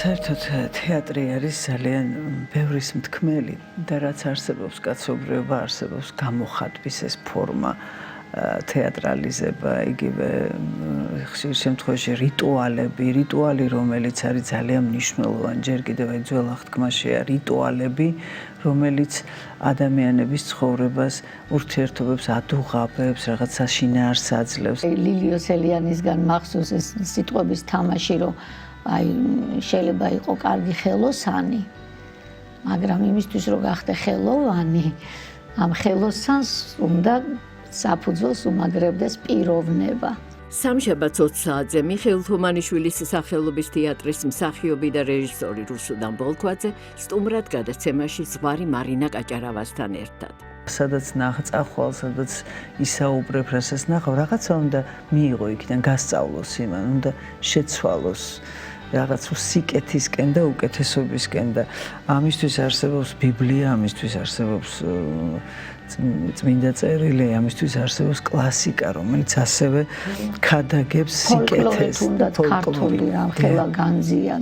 საერთოდ თეატრი არის ძალიან ბევრის მთქმელი და რაც არსებობს კაცობრიობა, არსებობს გამოხატვის ეს ფორმა, თეატრალიზება, იგივე ხშირ შემთხვევაში რიტუალი, რომელიც არის ძალიან მნიშვნელოვანი, ჯერ კიდევ აი ძველ აღთქმაშია რიტუალები, რომელიც ადამიანების ცხოვრებას ურთიერთობებს ადუღაბებს, რაღაცა შინაარსს აძლევს. ლილიოს ელიანისგან მახსოვს ეს სიტყვების თამაში, რომ აი შეიძლება იყო კარგი ხელოსანი, მაგრამ იმისთვის რომ გახდე ხელოვანი, ამ ხელოსანს უნდა საფუძველს უმაგრებდეს პიროვნება. სამშაბათს 20 საათზე მიხეილ თუმანიშვილის სახელობის თეატრის მსახიობი და რეჟისორი რუსუდან ბოლქვაძე სტუმრად გადაცემაში ზღვარი მარინა კაჭარავასთან ერთად. სადაც წახვალ, სადაც ისაუბრებ, რასაც ნახავ, რაღაცა უნდა მიიღო იქიდან, გასწავლოს იმან, უნდა შეცვალოს რაღაც სიკეთისკენ და უკეთესობისკენ და ამისთვის არსებობს ბიბლია, ამისთვის არსებობს წმინდა წერილი, ამისთვის არსებობს კლასიკა, რომელიც ასევე ქადაგებს სიკეთეს. ფოლკლორი თუნდაც ქართული რამხელა განზიან.